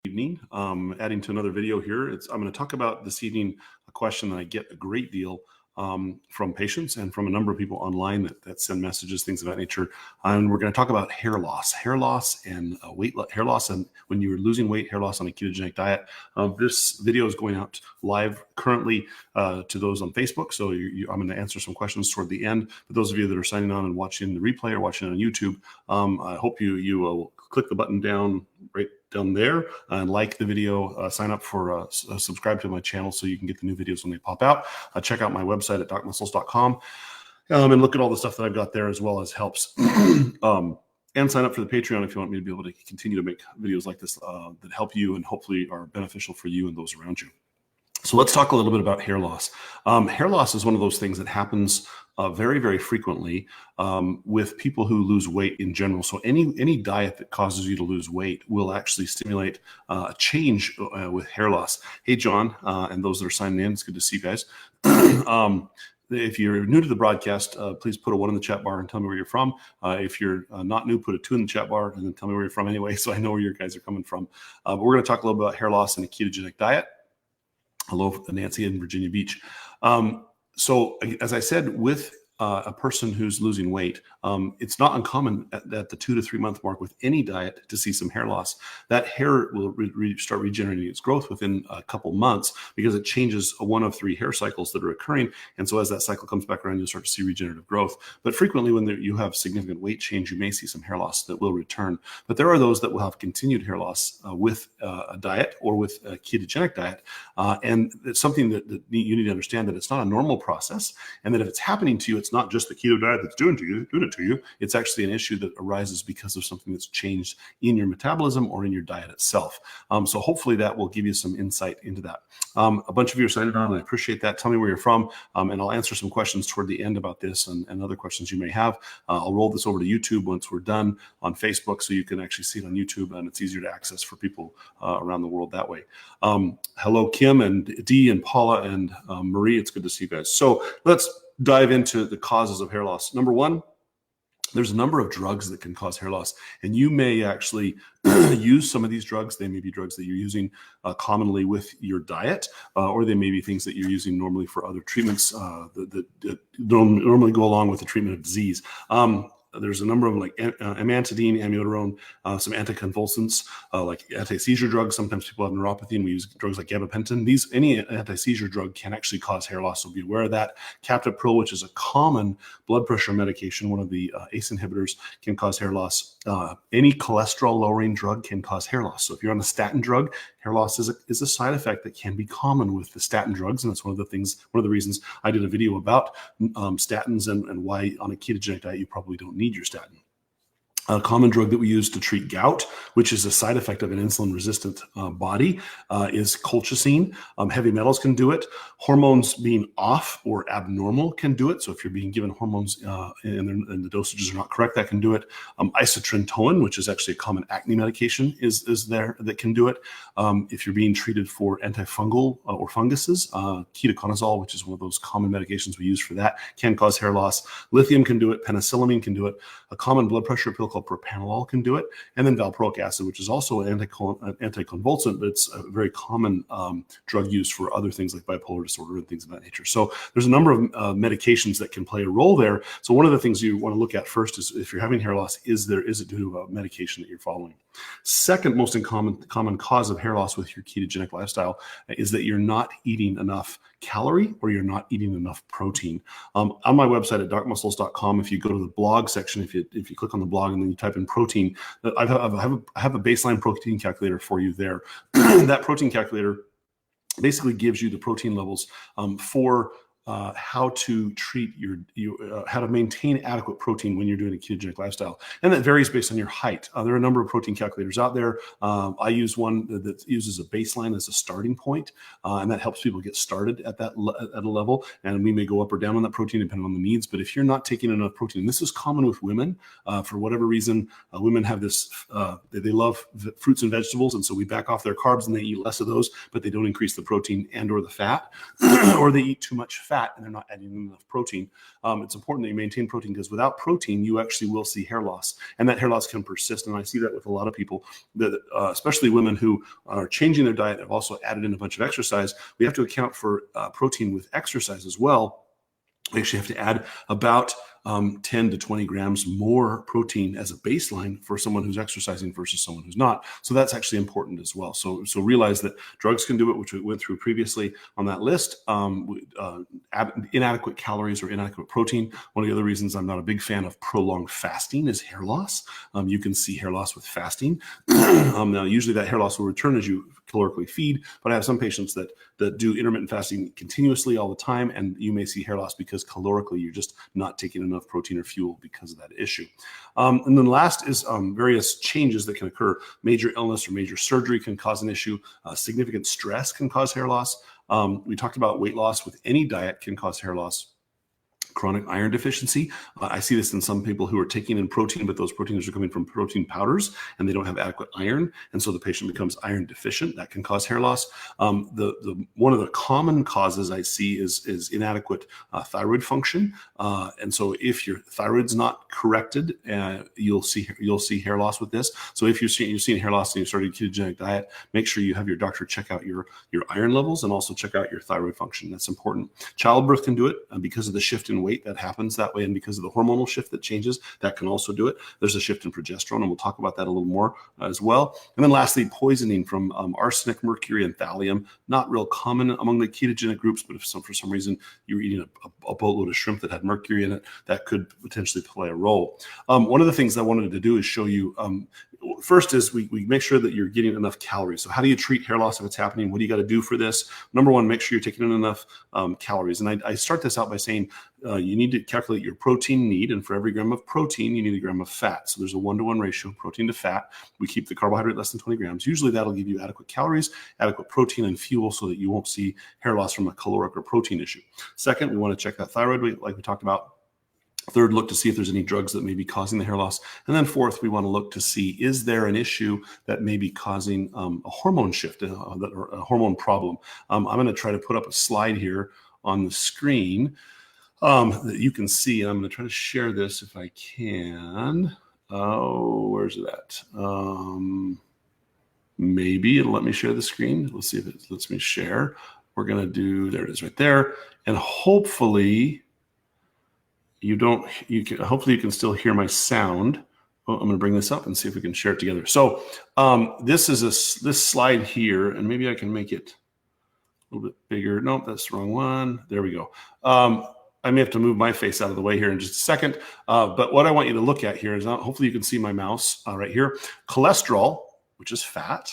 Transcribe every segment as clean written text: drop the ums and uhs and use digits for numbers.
Evening. Adding to another video here. I'm going to talk about this evening a question that I get a great deal from patients and from a number of people online that send messages, things of that nature. And we're going to talk about hair loss and hair loss, and when you're losing weight, hair loss on a ketogenic diet. This video is going out live currently to those on Facebook. So I'm going to answer some questions toward the end. For those of you that are signing on and watching the replay or watching it on YouTube, I hope you will click the button right down there and like the video, sign up for subscribe to my channel so you can get the new videos when they pop out. Check out my website at docmuscles.com and look at all the stuff that I've got there, as well as helps. And sign up for the Patreon if you want me to be able to continue to make videos like this that help you and hopefully are beneficial for you and those around you. So let's talk a little bit about hair loss. Hair loss is one of those things that happens very, very frequently with people who lose weight in general. So any diet that causes you to lose weight will actually stimulate a change with hair loss. Hey, John, and those that are signing in, it's good to see you guys. If you're new to the broadcast, please put a 1 in the chat bar and tell me where you're from. If you're not new, put a 2 in the chat bar and then tell me where you're from anyway, so I know where you guys are coming from. But we're going to talk a little bit about hair loss and a ketogenic diet. Hello, Nancy in Virginia Beach. So as I said, with a person who's losing weight, it's not uncommon at the 2 to 3 month mark with any diet to see some hair loss. That hair will start regenerating its growth within a couple months because it changes one of 3 hair cycles that are occurring. And so as that cycle comes back around, you'll start to see regenerative growth. But frequently when you have significant weight change, you may see some hair loss that will return. But there are those that will have continued hair loss with a diet or with a ketogenic diet. And it's something that you need to understand, that it's not a normal process, and that if it's happening to you, it's not just the keto diet that's doing it to you. It's actually an issue that arises because of something that's changed in your metabolism or in your diet itself. So hopefully that will give you some insight into that. A bunch of you are signing on, and I appreciate that. Tell me where you're from, and I'll answer some questions toward the end about this and other questions you may have. I'll roll this over to YouTube once we're done on Facebook, so you can actually see it on YouTube, and it's easier to access for people around the world that way. Hello, Kim and Dee and Paula and Marie. It's good to see you guys. So let's dive into the causes of hair loss. Number one, there's a number of drugs that can cause hair loss, and you may actually use some of these drugs. They may be drugs that you're using commonly with your diet, or they may be things that you're using normally for other treatments that normally go along with the treatment of disease. There's a number of them, like amantadine, amiodarone, some anticonvulsants, like anti-seizure drugs. Sometimes people have neuropathy, and we use drugs like gabapentin. Any anti-seizure drug can actually cause hair loss, so be aware of that. Captopril, which is a common blood pressure medication, one of the ACE inhibitors, can cause hair loss. Any cholesterol-lowering drug can cause hair loss. So if you're on a statin drug, hair loss is a side effect that can be common with the statin drugs, and that's one of the reasons I did a video about statins and why on a ketogenic diet you probably don't need your statin. A common drug that we use to treat gout, which is a side effect of an insulin-resistant body, is colchicine. Heavy metals can do it. Hormones being off or abnormal can do it. So if you're being given hormones and the dosages are not correct, that can do it. Isotretinoin, which is actually a common acne medication, is there that can do it. If you're being treated for antifungal or funguses, ketoconazole, which is one of those common medications we use for that, can cause hair loss. Lithium can do it. Penicillamine can do it. A common blood pressure pill called propranolol can do it, and then valproic acid, which is also an anticonvulsant, but it's a very common drug used for other things like bipolar disorder and things of that nature. So there's a number of medications that can play a role there. So one of the things you want to look at first is, if you're having hair loss, is it due to a medication that you're following? Second most common cause of hair loss with your ketogenic lifestyle is that you're not eating enough calorie or you're not eating enough protein. On my website at docmuscles.com, if you go to the blog section, if you click on the blog and then you type in protein, I have a baseline protein calculator for you there. That protein calculator basically gives you the protein levels for how to treat how to maintain adequate protein when you're doing a ketogenic lifestyle. And that varies based on your height. There are a number of protein calculators out there. I use one that uses a baseline as a starting point, and that helps people get started at a level. And we may go up or down on that protein depending on the needs. But if you're not taking enough protein, and this is common with women, for whatever reason, women have this, they love fruits and vegetables, and so we back off their carbs and they eat less of those, but they don't increase the protein and or the fat, or they eat too much fat. fat and they're not adding enough protein. It's important that you maintain protein, because without protein, you actually will see hair loss, and that hair loss can persist. And I see that with a lot of people, that especially women who are changing their diet, have also added in a bunch of exercise. We have to account for protein with exercise as well. We actually have to add about 10 to 20 grams more protein as a baseline for someone who's exercising versus someone who's not. So that's actually important as well. So realize that drugs can do it, which we went through previously on that list. Inadequate calories or inadequate protein. One of the other reasons I'm not a big fan of prolonged fasting is hair loss. You can see hair loss with fasting. Now, usually that hair loss will return as you calorically feed, but I have some patients that do intermittent fasting continuously all the time, and you may see hair loss because calorically you're just not taking enough protein or fuel because of that issue. And then last is various changes that can occur. Major illness or major surgery can cause an issue. Significant stress can cause hair loss. We talked about weight loss with any diet can cause hair loss. Chronic iron deficiency. I see this in some people who are taking in protein, but those proteins are coming from protein powders and they don't have adequate iron. And so the patient becomes iron deficient. That can cause hair loss. One of the common causes I see is inadequate thyroid function. And so if your thyroid's not corrected, you'll see hair loss with this. So if you're seeing hair loss and you started a ketogenic diet, make sure you have your doctor check out your iron levels and also check out your thyroid function. That's important. Childbirth can do it because of the shift in weight that happens that way, and because of the hormonal shift that changes, that can also do it. There's a shift in progesterone, and we'll talk about that a little more as well. And then lastly, poisoning from arsenic, mercury, and thallium. Not real common among the ketogenic groups, but if for some reason you're eating a boatload of shrimp that had mercury in it, that could potentially play a role. One of the things I wanted to do is show you, first is we make sure that you're getting enough calories. So how do you treat hair loss if it's happening? What do you got to do for this? Number one, make sure you're taking in enough calories. And I start this out by saying you need to calculate your protein need. And for every gram of protein, you need a gram of fat. So there's a 1-to-1 ratio, protein to fat. We keep the carbohydrate less than 20 grams. Usually that'll give you adequate calories, adequate protein and fuel so that you won't see hair loss from a caloric or protein issue. Second, we want to check that thyroid, like we talked about. Third, look to see if there's any drugs that may be causing the hair loss. And then fourth, we want to look to see, is there an issue that may be causing a hormone shift or a hormone problem? I'm going to try to put up a slide here on the screen that you can see. And I'm going to try to share this if I can. Oh, where's it at? Maybe it'll let me share the screen. Let's see if it lets me share. We're going to do, there it is right there. And hopefully hopefully you can still hear my sound. Oh, I'm going to bring this up and see if we can share it together. So this is this slide here, and maybe I can make it a little bit bigger. Nope, that's the wrong one. There we go. I may have to move my face out of the way here in just a second. But what I want you to look at here is, hopefully you can see my mouse right here. Cholesterol, which is fat,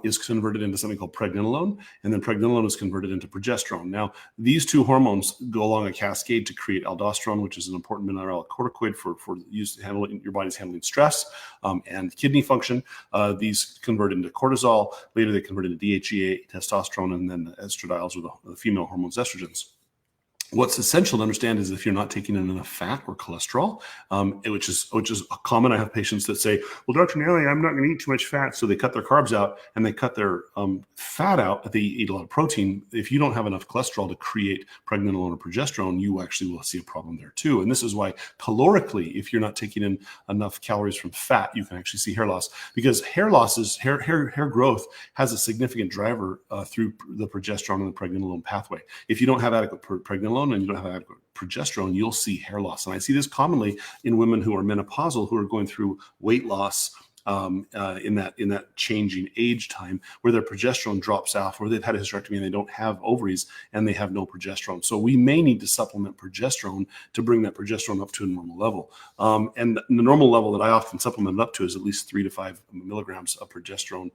is converted into something called pregnenolone, and then pregnenolone is converted into progesterone. Now, these two hormones go along a cascade to create aldosterone, which is an important mineralocorticoid for use to handle your body's handling stress and kidney function. These convert into cortisol. Later, they convert into DHEA, testosterone, and then the estradiol, or the female hormones, estrogens. What's essential to understand is if you're not taking in enough fat or cholesterol, which is common. I have patients that say, well, Dr. Nally, I'm not going to eat too much fat. So they cut their carbs out and they cut their fat out, but they eat a lot of protein. If you don't have enough cholesterol to create pregnenolone or progesterone, you actually will see a problem there too. And this is why calorically, if you're not taking in enough calories from fat, you can actually see hair loss, because hair growth has a significant driver through the progesterone and the pregnenolone pathway. If you don't have adequate pregnenolone and you don't have adequate progesterone, you'll see hair loss. And I see this commonly in women who are menopausal, who are going through weight loss in that changing age time, where their progesterone drops off, or they've had a hysterectomy and they don't have ovaries and they have no progesterone. So we may need to supplement progesterone to bring that progesterone up to a normal level. And the normal level that I often supplement it up to is at least 3 to 5 milligrams of progesterone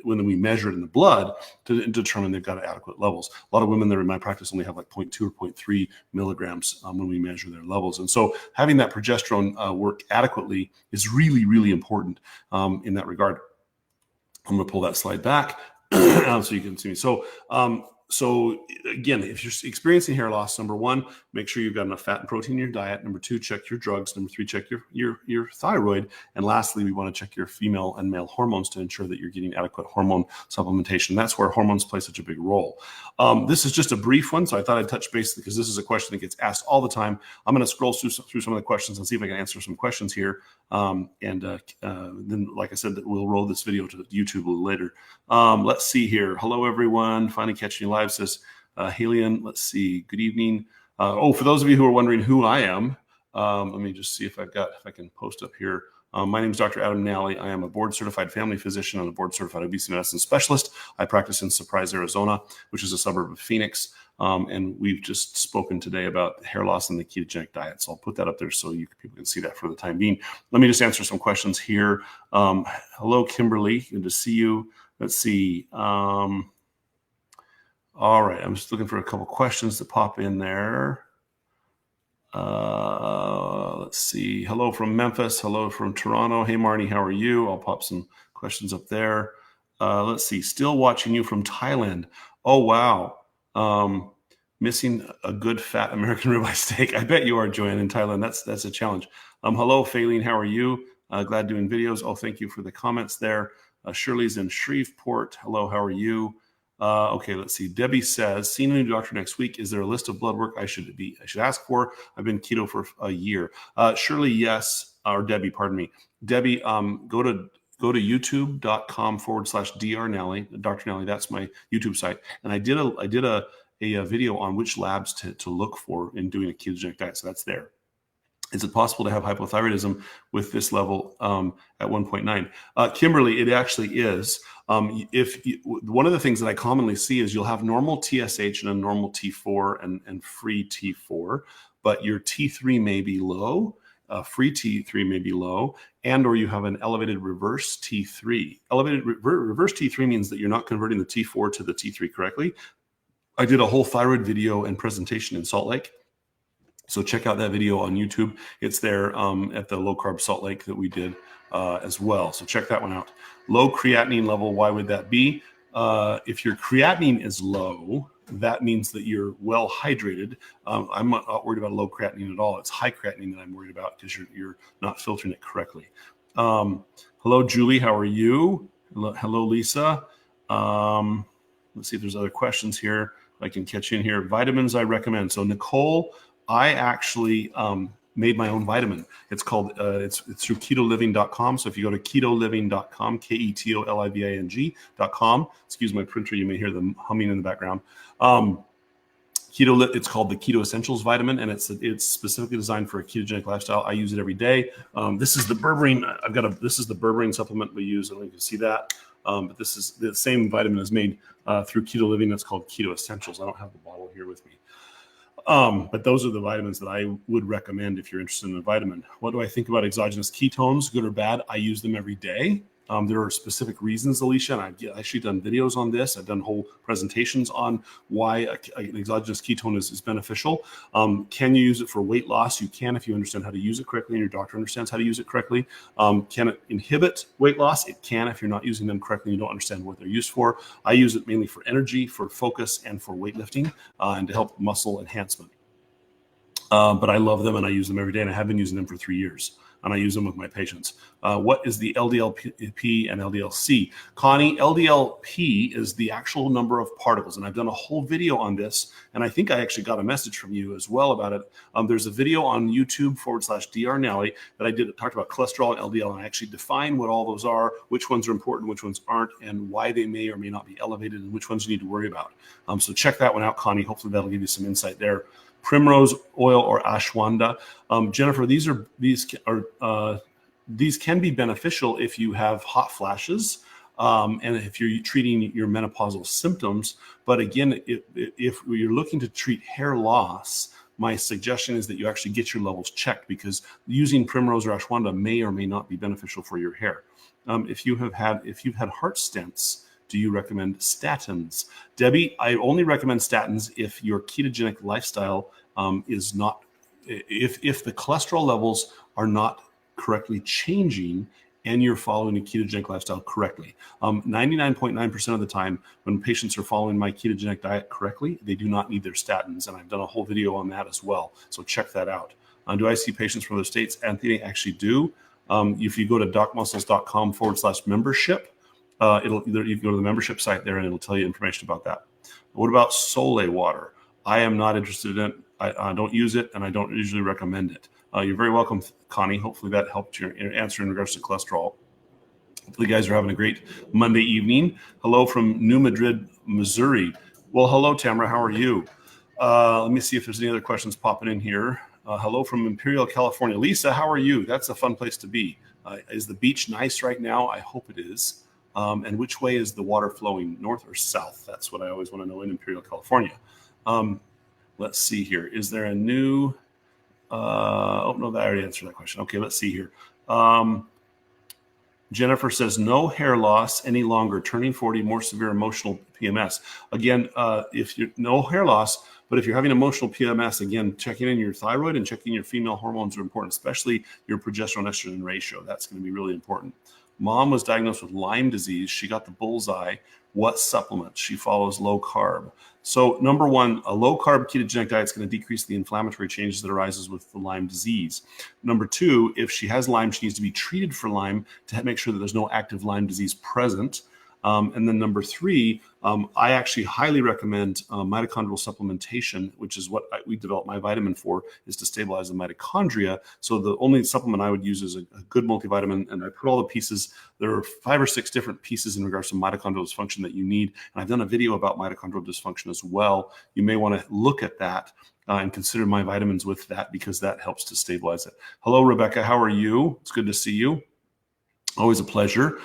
when we measure it in the blood to determine they've got adequate levels. A lot of women that are in my practice only have like 0.2 or 0.3 milligrams when we measure their levels. And so having that progesterone work adequately is really, really important in that regard. I'm going to pull that slide back so you can see me. So So again, if you're experiencing hair loss, number one, make sure you've got enough fat and protein in your diet. Number two, check your drugs. Number three, check your thyroid. And lastly, we want to check your female and male hormones to ensure that you're getting adequate hormone supplementation. That's where hormones play such a big role. This is just a brief one, so I thought I'd touch base because this is a question that gets asked all the time. I'm going to scroll through some of the questions and see if I can answer some questions here. Then, like I said, we'll roll this video to YouTube a little later. Let's see here. Hello, everyone. Finally catching you live, says Halion. Let's see. Good evening. For those of you who are wondering who I am, let me just see if I can post up here. My name is Dr. Adam Nally. I am a board-certified family physician and a board-certified obesity medicine specialist. I practice in Surprise, Arizona, which is a suburb of Phoenix. And we've just spoken today about hair loss and the ketogenic diet. So I'll put that up there so people can see that for the time being. Let me just answer some questions here. Hello, Kimberly. Good to see you. Let's see. All right. I'm just looking for a couple questions to pop in there. Let's see. Hello from Memphis. Hello from Toronto. Hey, Marnie, how are you? I'll pop some questions up there. Let's see. Still watching you from Thailand. Oh, wow. Missing a good fat American ribeye steak. I bet you are, Joanne, in Thailand. That's a challenge. Hello, Faylene. How are you? Glad doing videos. Oh, thank you for the comments there. Shirley's in Shreveport. Hello, how are you? Okay, let's see. Debbie says, seeing a new doctor next week. Is there a list of blood work I should ask for? I've been keto for a year. Shirley, yes. Or Debbie, pardon me. Debbie, go to youtube.com/Dr. Nally. Dr. Nally, that's my YouTube site. And I did a video on which labs to look for in doing a ketogenic diet. So that's there. Is it possible to have hypothyroidism with this level at 1.9? Kimberly, it actually is. One of the things that I commonly see is you'll have normal TSH and a normal T4 and free T4, but your T3 may be low. Free T3 may be low, and or you have an elevated reverse T3. Elevated reverse T3 means that you're not converting the T4 to the T3 correctly. I did a whole thyroid video and presentation in Salt Lake. So check out that video on YouTube. It's there at the Low-Carb Salt Lake that we did as well. So check that one out. Low creatinine level, why would that be? If your creatinine is low, that means that you're well hydrated. I'm not worried about low creatinine at all. It's high creatinine that I'm worried about because you're not filtering it correctly. Hello, Julie. How are you? Hello, Lisa. Let's see if there's other questions here. I can catch in here. Vitamins I recommend. So Nicole, I actually made my own vitamin. It's called, it's through ketoliving.com. So if you go to ketoliving.com, KETOLIVING.com, excuse my printer, you may hear them humming in the background. It's called the Keto Essentials vitamin, and it's specifically designed for a ketogenic lifestyle. I use it every day. This is the berberine. This is the berberine supplement we use. I don't know if you can see that. But this is the same vitamin is made through Keto Living. That's called Keto Essentials. I don't have the bottle here with me. But those are the vitamins that I would recommend if you're interested in a vitamin. What do I think about exogenous ketones, good or bad? I use them every day. There are specific reasons, Alicia, and I've actually done videos on this. I've done whole presentations on why an exogenous ketone is beneficial. Can you use it for weight loss? You can if you understand how to use it correctly and your doctor understands how to use it correctly. Can it inhibit weight loss? It can if you're not using them correctly and you don't understand what they're used for. I use it mainly for energy, for focus, and for weightlifting, and to help muscle enhancement. But I love them and I use them every day, and I have been using them for 3 years. And I use them with my patients. What is the LDLP and LDLC? Connie, LDLP is the actual number of particles. And I've done a whole video on this. And I think I actually got a message from you as well about it. There's a video on YouTube/Dr. Nally that I did. Talked about cholesterol and LDL. And I actually define what all those are, which ones are important, which ones aren't, and why they may or may not be elevated, and which ones you need to worry about. So check that one out, Connie. Hopefully that'll give you some insight there. Primrose oil or ashwagandha. Jennifer, these can be beneficial if you have hot flashes and if you're treating your menopausal symptoms. But again, if you're looking to treat hair loss, my suggestion is that you actually get your levels checked, because using primrose or ashwagandha may or may not be beneficial for your hair. If you've had heart stents, do you recommend statins? Debbie, I only recommend statins if your ketogenic lifestyle is not, if the cholesterol levels are not correctly changing and you're following a ketogenic lifestyle correctly. 99.9% of the time when patients are following my ketogenic diet correctly, they do not need their statins. And I've done a whole video on that as well. So check that out. Do I see patients from other states? Anthony, actually do. If you go to docmuscles.com/membership, you can go to the membership site there and it'll tell you information about that. What about Sole water? I am not interested in it. I don't use it, and I don't usually recommend it. You're very welcome, Connie. Hopefully that helped your answer in regards to cholesterol. Hopefully you guys are having a great Monday evening. Hello from New Madrid, Missouri. Well, hello, Tamara. How are you? Let me see if there's any other questions popping in here. Hello from Imperial, California. Lisa, how are you? That's a fun place to be. Is the beach nice right now? I hope it is. And which way is the water flowing, north or south? That's what I always want to know in Imperial, California. Let's see here. Is there a new... oh, no, I already answered that question. Okay, let's see here. Jennifer says, no hair loss any longer, turning 40, more severe emotional PMS. Again, if you're no hair loss, but if you're having emotional PMS, again, checking in your thyroid and checking your female hormones are important, especially your progesterone estrogen ratio. That's going to be really important. Mom was diagnosed with Lyme disease. She got the bullseye. What supplements? She follows low carb. So number one, a low carb ketogenic diet is going to decrease the inflammatory changes that arises with the Lyme disease. Number two, if she has Lyme, she needs to be treated for Lyme to make sure that there's no active Lyme disease present. And then number three, I actually highly recommend mitochondrial supplementation, which is what we developed my vitamin for, is to stabilize the mitochondria. So the only supplement I would use is a good multivitamin, and I put all the pieces. There are 5 or 6 different pieces in regards to mitochondrial dysfunction that you need. And I've done a video about mitochondrial dysfunction as well. You may want to look at that and consider my vitamins with that, because that helps to stabilize it. Hello, Rebecca. How are you? It's good to see you. Always a pleasure.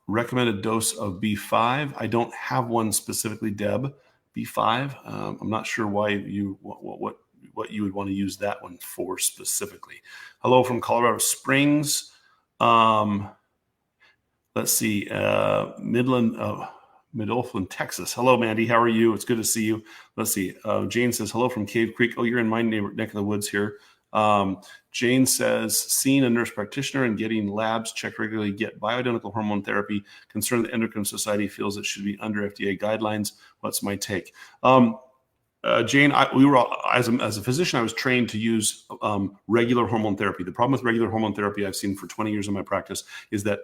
Recommended dose of B5. I don't have one specifically, Deb. B5. I'm not sure why you what you would want to use that one for specifically. Hello from Colorado Springs. Let's see, Midlothian, Texas. Hello, Mandy. How are you? It's good to see you. Let's see. Jane says hello from Cave Creek. Oh, you're in my neck of the woods here. Jane says, seeing a nurse practitioner and getting labs checked regularly, get bioidentical hormone therapy. Concerned the Endocrine Society feels it should be under FDA guidelines. What's my take? Jane, as a physician, I was trained to use regular hormone therapy. The problem with regular hormone therapy I've seen for 20 years in my practice is that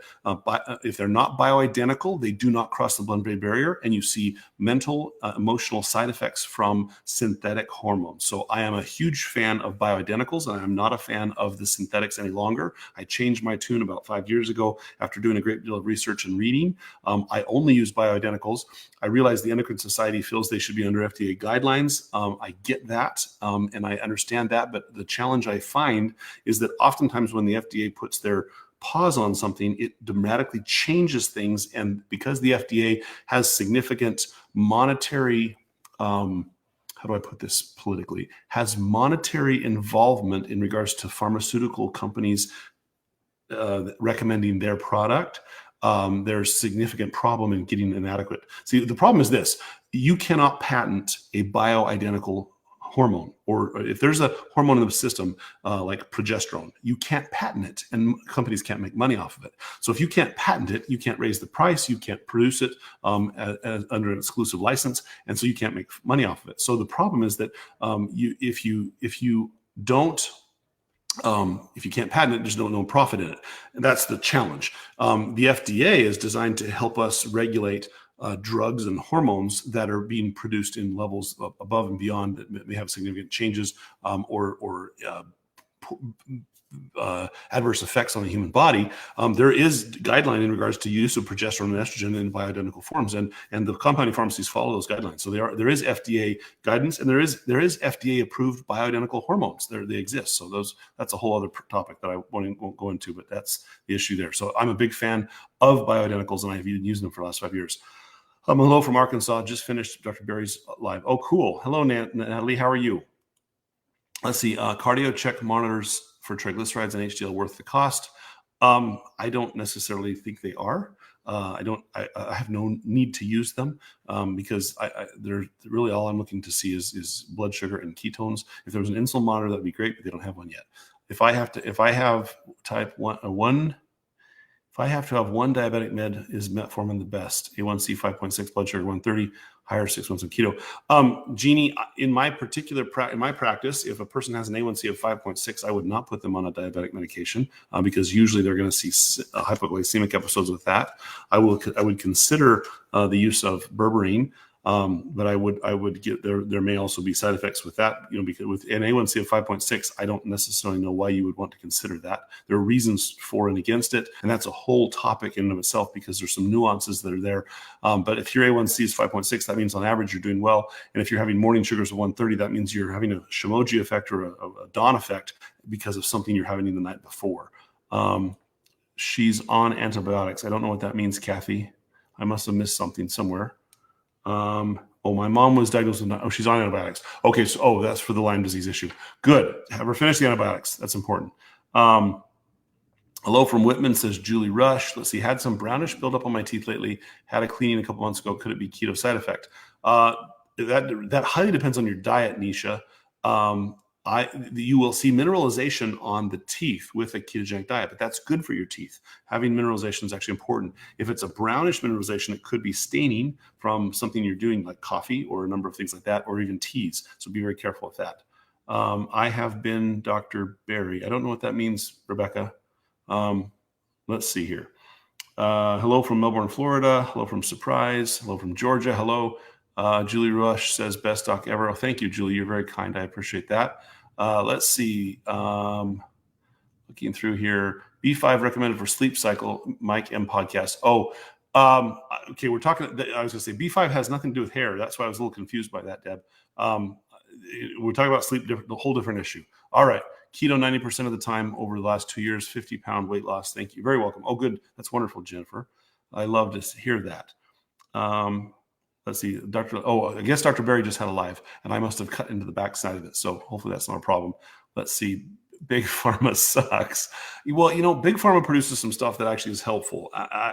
if they're not bioidentical, they do not cross the blood-brain barrier, and you see mental, emotional side effects from synthetic hormones. So I am a huge fan of bioidenticals, and I'm not a fan of the synthetics any longer. I changed my tune about 5 years ago after doing a great deal of research and reading. I only use bioidenticals. I realize the Endocrine Society feels they should be under FDA guidelines. I get that, and I understand that, but the challenge I find is that oftentimes when the FDA puts their pause on something, it dramatically changes things, and because the FDA has significant monetary, how do I put this politically, has monetary involvement in regards to pharmaceutical companies recommending their product, there's significant problem in getting an adequate. See, the problem is this: you cannot patent a bioidentical hormone, or if there's a hormone in the system like progesterone, you can't patent it, and companies can't make money off of it. So if you can't patent it, you can't raise the price, you can't produce it under an exclusive license, and so you can't make money off of it. So the problem is that if you can't patent it, there's no profit in it. And that's the challenge. The FDA is designed to help us regulate drugs and hormones that are being produced in levels above and beyond that may have significant changes or adverse effects on the human body. There is guideline in regards to use of progesterone and estrogen in bioidentical forms, and the compounding pharmacies follow those guidelines. So there is FDA guidance, and there is FDA approved bioidentical hormones. They exist. So that's a whole other topic that I won't go into, but that's the issue there. So I'm a big fan of bioidenticals, and I've been using them for the last 5 years. Hello from Arkansas. Just finished Dr. Berry's live. Oh, cool. Hello, Natalie. How are you? Let's see. Cardio check monitors for triglycerides and HDL worth the cost? I don't necessarily think they are. I have no need to use them because they're really all I'm looking to see is blood sugar and ketones. If there was an insulin monitor, that'd be great, but they don't have one yet. If I have type 1 I have to have one diabetic med, is metformin the best? A1C 5.6, blood sugar 130, higher 6 months of keto. Jeannie, in my particular in my practice, if a person has an A1C of 5.6, I would not put them on a diabetic medication because usually they're going to see hypoglycemic episodes with that. I would consider the use of berberine. But I would get there may also be side effects with that, because with an A1C of 5.6, I don't necessarily know why you would want to consider that. There are reasons for and against it, and that's a whole topic in and of itself because there's some nuances that are there. But if your A1C is 5.6, that means on average you're doing well. And if you're having morning sugars of 130, that means you're having a Shimoji effect or a dawn effect because of something you're having the night before. She's on antibiotics. I don't know what that means, Kathy. I must have missed something somewhere. My mom was diagnosed with, she's on antibiotics. Okay. So, that's for the Lyme disease issue. Good. Have her finish the antibiotics. That's important. Hello from Whitman, says Julie Rush. Let's see. Had some brownish buildup on my teeth lately. Had a cleaning a couple months ago. Could it be keto side effect? That highly depends on your diet, Nisha. You will see mineralization on the teeth with a ketogenic diet, but that's good for your teeth. Having mineralization is actually important. If it's a brownish mineralization, it could be staining from something you're doing like coffee or a number of things like that, or even teas. So be very careful with that. I have been Dr. Barry. I don't know what that means, Rebecca. Let's see here. Hello from Melbourne, Florida. Hello from Surprise. Hello from Georgia. Hello. Julie Rush says, best doc ever. Oh, thank you, Julie. You're very kind. I appreciate that. Let's see. Looking through here. B5 recommended for sleep cycle, Mike M podcast. Okay. We're talking, I was going to say B5 has nothing to do with hair. That's why I was a little confused by that, Deb. We're talking about sleep, a whole different issue. All right. Keto 90% of the time over the last 2 years, 50-pound weight loss. Thank you. Very welcome. Oh, good. That's wonderful, Jennifer. I love to hear that. Let's see, I guess Dr. Barry just had a live, and I must have cut into the backside of it. So hopefully that's not a problem. Let's see. Big Pharma sucks. Well, Big Pharma produces some stuff that actually is helpful.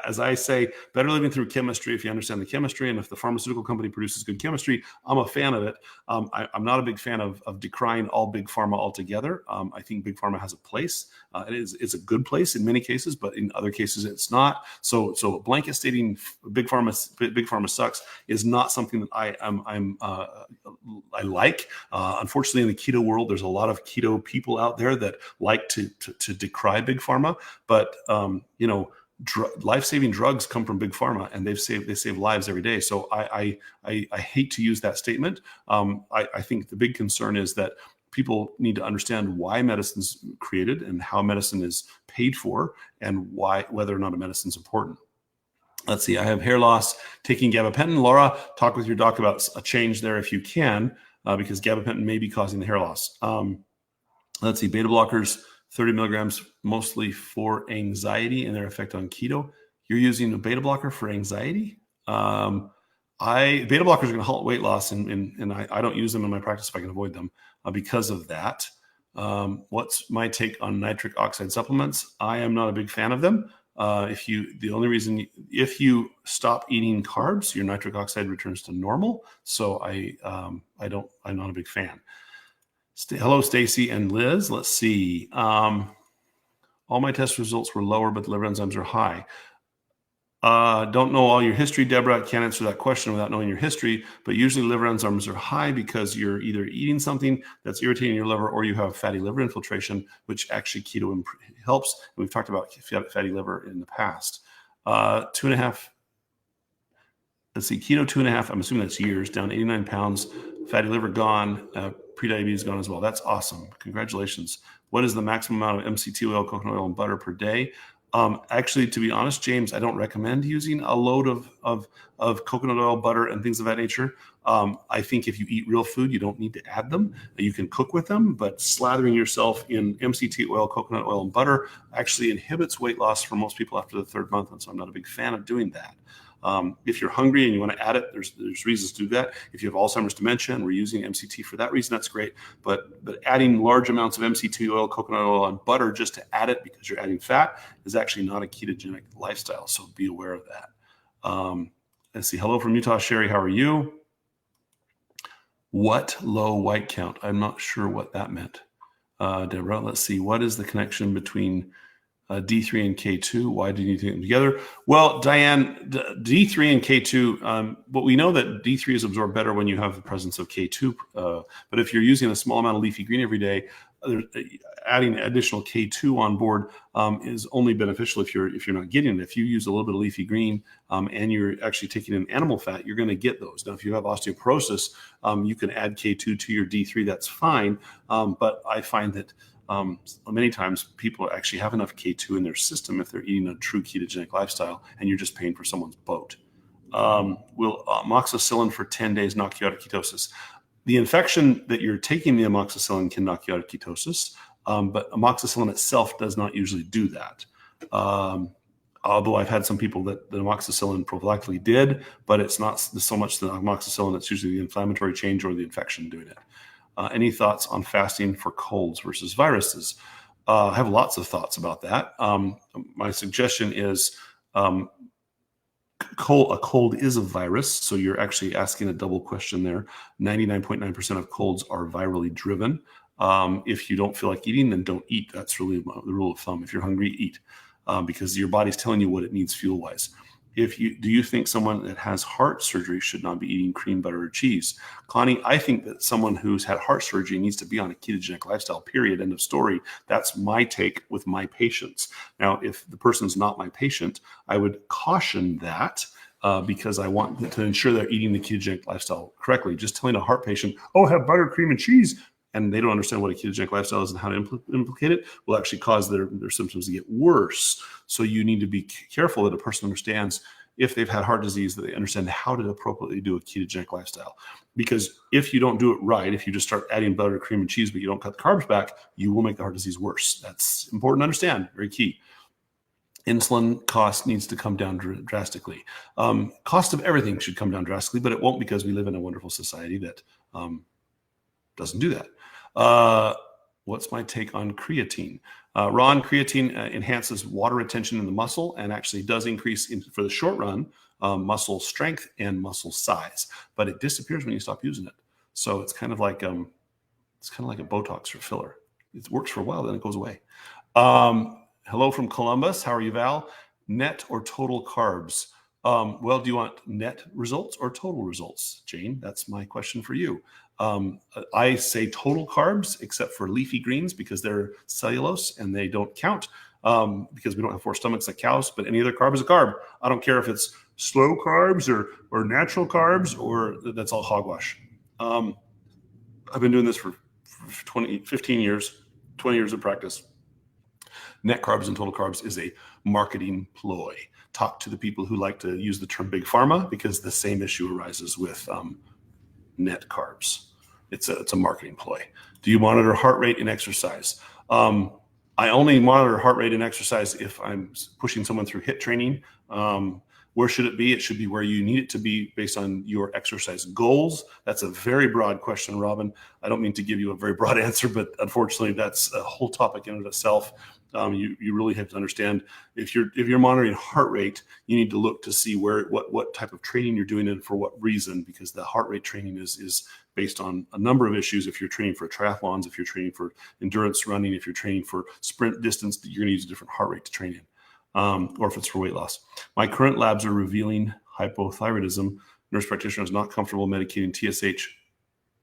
As I say, better living through chemistry if you understand the chemistry, and if the pharmaceutical company produces good chemistry, I'm a fan of it. I'm not a big fan of decrying all Big Pharma altogether. I think Big Pharma has a place. It's a good place in many cases, but in other cases it's not. So blanket stating Big Pharma sucks is not something that I like. Unfortunately, in the keto world, there's a lot of keto people out there that like to decry Big Pharma, but life-saving drugs come from Big Pharma, and they save lives every day. So I hate to use that statement. I think the big concern is that people need to understand why medicine's created and how medicine is paid for, and whether or not a medicine's important. Let's see. I have hair loss, taking gabapentin. Laura, talk with your doc about a change there if you can, because gabapentin may be causing the hair loss. Let's see. Beta blockers, 30 milligrams, mostly for anxiety and their effect on keto. You're using a beta blocker for anxiety? Beta blockers are going to halt weight loss, and I don't use them in my practice if I can avoid them because of that. What's my take on nitric oxide supplements? I am not a big fan of them. If you stop eating carbs, your nitric oxide returns to normal. So I'm not a big fan. Hello, Stacy and Liz. Let's see. All my test results were lower, but the liver enzymes are high. Don't know all your history, Deborah. I can't answer that question without knowing your history, but usually liver enzymes are high because you're either eating something that's irritating your liver, or you have fatty liver infiltration, which actually keto helps. And we've talked about fatty liver in the past. 2.5. Let's see, keto 2.5. I'm assuming that's years, down 89 pounds, fatty liver gone, prediabetes gone as well. That's awesome. Congratulations. What is the maximum amount of MCT oil, coconut oil, and butter per day? Actually, to be honest, James, I don't recommend using a load of coconut oil, butter, and things of that nature. I think if you eat real food, you don't need to add them. You can cook with them, but slathering yourself in MCT oil, coconut oil, and butter actually inhibits weight loss for most people after the 3rd month, and so I'm not a big fan of doing that. If you're hungry and you want to add it, there's reasons to do that. If you have Alzheimer's dementia and we're using MCT for that reason, that's great. But adding large amounts of MCT oil, coconut oil, and butter just to add it because you're adding fat is actually not a ketogenic lifestyle. So be aware of that. Let's see. Hello from Utah, Sherry. How are you? What low white count? I'm not sure what that meant. Deborah, let's see. What is the connection between D3 and K2. Why do you need to take them together? Well, Diane, D3 and K2, but we know that D3 is absorbed better when you have the presence of K2. But if you're using a small amount of leafy green every day, adding additional K2 on board is only beneficial if you're not getting it. If you use a little bit of leafy green and you're actually taking in animal fat, you're going to get those. Now, if you have osteoporosis, you can add K2 to your D3. That's fine. But I find that many times people actually have enough K2 in their system if they're eating a true ketogenic lifestyle, and you're just paying for someone's boat. Will amoxicillin for 10 days knock you out of ketosis? The infection that you're taking the amoxicillin can knock you out of ketosis, but amoxicillin itself does not usually do that. Although I've had some people that the amoxicillin prophylactically did, but it's not so much the amoxicillin, it's usually the inflammatory change or the infection doing it. Any thoughts on fasting for colds versus viruses? I have lots of thoughts about that. My suggestion is a cold is a virus, so you're actually asking a double question there. 99.9% of colds are virally driven. If you don't feel like eating, then don't eat. That's really the rule of thumb. If you're hungry, eat, because your body's telling you what it needs fuel-wise. Do you think someone that has heart surgery should not be eating cream, butter, or cheese? Connie, I think that someone who's had heart surgery needs to be on a ketogenic lifestyle, period, end of story. That's my take with my patients. Now, if the person's not my patient, I would caution that because I want to ensure they're eating the ketogenic lifestyle correctly. Just telling a heart patient, oh, have butter, cream, and cheese, and they don't understand what a ketogenic lifestyle is and how to implicate it, will actually cause their symptoms to get worse. So you need to be careful that a person understands, if they've had heart disease, that they understand how to appropriately do a ketogenic lifestyle. Because if you don't do it right, if you just start adding butter, cream, and cheese, but you don't cut the carbs back, you will make the heart disease worse. That's important to understand, very key. Insulin cost needs to come down drastically. Cost of everything should come down drastically, but it won't, because we live in a wonderful society that doesn't do that. What's my take on creatine? Ron, creatine enhances water retention in the muscle and actually does increase, for the short run, muscle strength and muscle size, but it disappears when you stop using it. So it's kind of like a Botox or filler. It works for a while, then it goes away. Hello from Columbus. How are you, Val? Net or total carbs? Well, do you want net results or total results, Jane? That's my question for you. I say total carbs, except for leafy greens, because they're cellulose and they don't count, because we don't have 4 stomachs like cows, but any other carb is a carb. I don't care if it's slow carbs or natural carbs, or that's all hogwash. I've been doing this for 15 years, 20 years of practice. Net carbs and total carbs is a marketing ploy. Talk to the people who like to use the term big pharma, because the same issue arises with net carbs. It's a marketing ploy. Do you monitor heart rate and exercise? I only monitor heart rate and exercise if I'm pushing someone through HIIT training. Where should it be? It should be where you need it to be based on your exercise goals. That's a very broad question, Robin. I don't mean to give you a very broad answer, but unfortunately, that's a whole topic in and of itself. You really have to understand, if you're monitoring heart rate, you need to look to see what type of training you're doing and for what reason, because the heart rate training is based on a number of issues. If you're training for triathlons, if you're training for endurance running, if you're training for sprint distance, you're going to use a different heart rate to train in, or if it's for weight loss. My current labs are revealing hypothyroidism. Nurse practitioner is not comfortable medicating TSH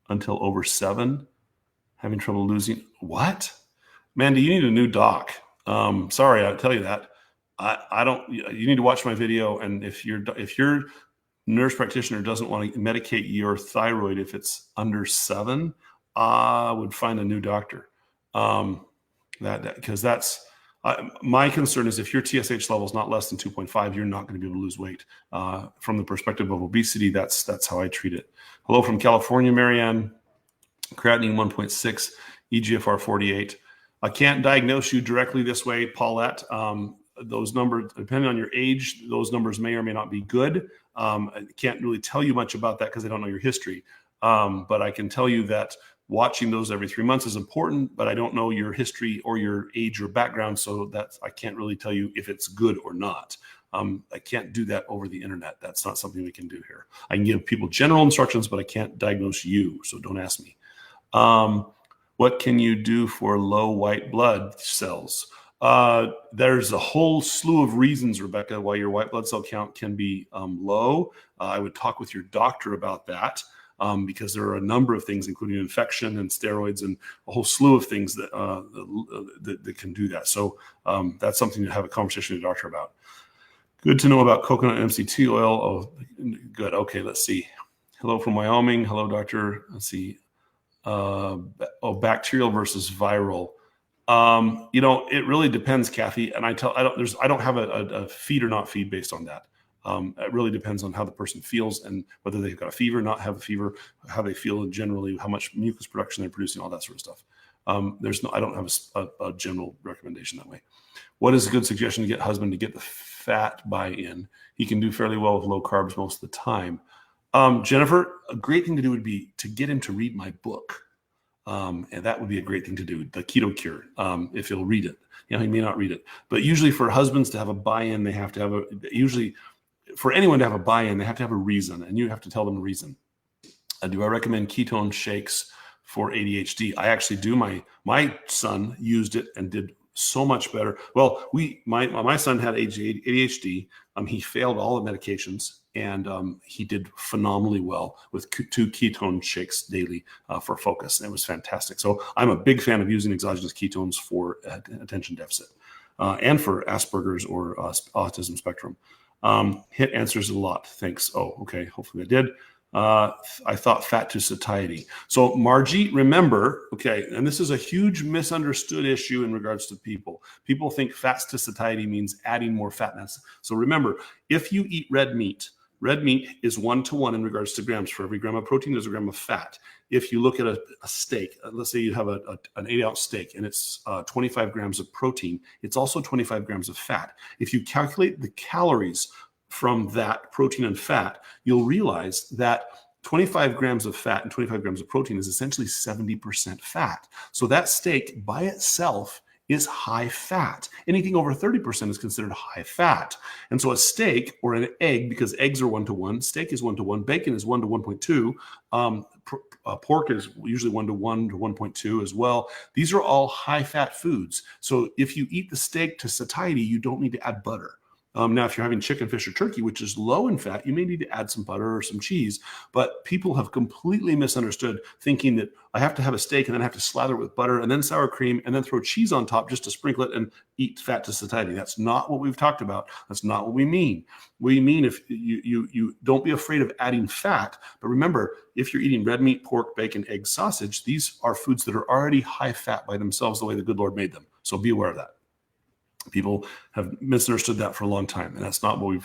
until over 7. Having trouble losing. What? Mandy, you need a new doc. Sorry, I'll tell you that. I don't. You need to watch my video, and if your nurse practitioner doesn't want to medicate your thyroid if it's under 7, I would find a new doctor. Because that's my concern is, if your TSH level is not less than 2.5, you're not going to be able to lose weight. From the perspective of obesity, that's how I treat it. Hello from California, Marianne. Creatinine 1.6, EGFR 48. I can't diagnose you directly this way, Paulette. Those numbers, depending on your age, those numbers may or may not be good. I can't really tell you much about that because I don't know your history. But I can tell you that watching those every 3 months is important, but I don't know your history or your age or background, so I can't really tell you if it's good or not. I can't do that over the internet. That's not something we can do here. I can give people general instructions, but I can't diagnose you, so don't ask me. What can you do for low white blood cells? There's a whole slew of reasons, Rebecca, why your white blood cell count can be low. I would talk with your doctor about that because there are a number of things, including infection and steroids and a whole slew of things that can do that. So that's something to have a conversation with your doctor about. Good to know about coconut MCT oil. Oh, good. Okay, let's see. Hello from Wyoming. Hello, doctor. Let's see. Bacterial versus viral. It really depends, Kathy. And I don't have a feed or not feed based on that. It really depends on how the person feels and whether they've got a fever, not have a fever, how they feel generally, how much mucus production they're producing, all that sort of stuff. I don't have a general recommendation that way. What is a good suggestion to get husband to get the fat buy-in? He can do fairly well with low carbs most of the time. Jennifer, a great thing to do would be to get him to read my book. And that would be a great thing to do, the Keto Cure, if he'll read it. He may not read it. But usually for husbands to have a buy-in, they have to have usually for anyone to have a buy-in, they have to have a reason, and you have to tell them a reason. Do I recommend ketone shakes for ADHD? I actually do. My son used it and did so much better. Well, my son had ADHD. He failed all the medications, and he did phenomenally well with 2 ketone shakes daily for focus. And it was fantastic. So I'm a big fan of using exogenous ketones for attention deficit and for Asperger's or autism spectrum. Hit answers a lot. Thanks. Oh, okay. Hopefully I did. I thought fat to satiety. So Margie, remember, okay, and this is a huge misunderstood issue in regards to people. People think fats to satiety means adding more fatness. So remember, if you eat red meat is 1-to-1 in regards to grams. For every gram of protein, there's a gram of fat. If you look at a steak, let's say you have an 8-ounce steak and it's 25 grams of protein, it's also 25 grams of fat. If you calculate the calories from that protein and fat, you'll realize that 25 grams of fat and 25 grams of protein is essentially 70% fat. So that steak by itself is high fat. Anything over 30% is considered high fat. And so a steak or an egg, because eggs are 1-to-1, steak is 1-to-1, bacon is 1 to 1.2, pork is usually 1-to-1 to 1.2 as well. These are all high fat foods. So if you eat the steak to satiety, you don't need to add butter. Now, if you're having chicken, fish, or turkey, which is low in fat, you may need to add some butter or some cheese. But people have completely misunderstood, thinking that I have to have a steak and then I have to slather it with butter and then sour cream and then throw cheese on top just to sprinkle it and eat fat to satiety. That's not what we've talked about. That's not what we mean. We mean if you don't be afraid of adding fat. But remember, if you're eating red meat, pork, bacon, egg, sausage, these are foods that are already high fat by themselves the way the good Lord made them. So be aware of that. People have misunderstood that for a long time, and that's not what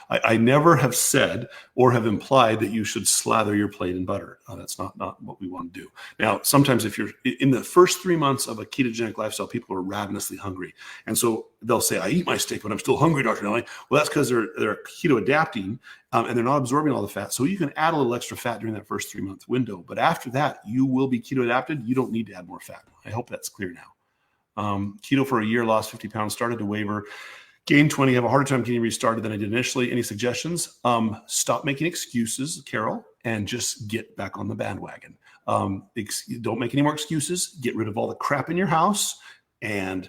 I never have said or have implied that you should slather your plate in butter. That's not what we want to do. Now, sometimes if you're in the first 3 months of a ketogenic lifestyle, people are ravenously hungry. And so they'll say, I eat my steak, but I'm still hungry, Dr. Nally. Well, that's because they're keto adapting and they're not absorbing all the fat. So you can add a little extra fat during that first 3-month window. But after that, you will be keto adapted. You don't need to add more fat. I hope that's clear now. Keto for a year, lost 50 pounds, started to waver, gained 20, have a harder time getting restarted than I did initially. Any suggestions? Stop making excuses, Carol, and just get back on the bandwagon. Don't make any more excuses. Get rid of all the crap in your house and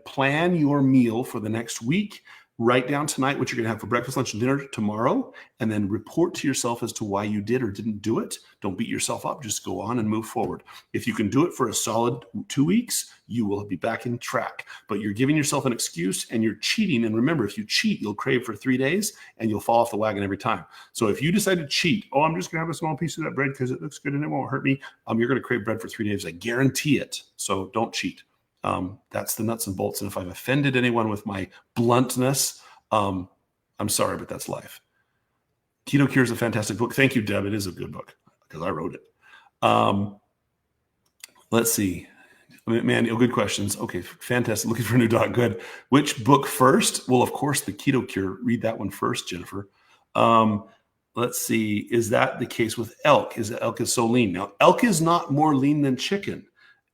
plan your meal for the next week. Write down tonight what you're going to have for breakfast, lunch, and dinner tomorrow, and then report to yourself as to why you did or didn't do it. Don't beat yourself up. Just go on and move forward. If you can do it for a solid 2 weeks, you will be back in track. But you're giving yourself an excuse and you're cheating. And remember, if you cheat, you'll crave for 3 days and you'll fall off the wagon every time. So if you decide to cheat, I'm just going to have a small piece of that bread because it looks good and it won't hurt me, you're going to crave bread for 3 days. I guarantee it. So don't cheat. That's the nuts and bolts. And if I've offended anyone with my bluntness, I'm sorry, but that's life. Keto Cure is a fantastic book. Thank you, Deb. It is a good book because I wrote it. Let's see. Man, good questions. Okay, fantastic. Looking for a new dog. Good. Which book first? Well, of course, the Keto Cure. Read that one first, Jennifer. Let's see. Is that the case with elk? Elk is so lean? Now, elk is not more lean than chicken.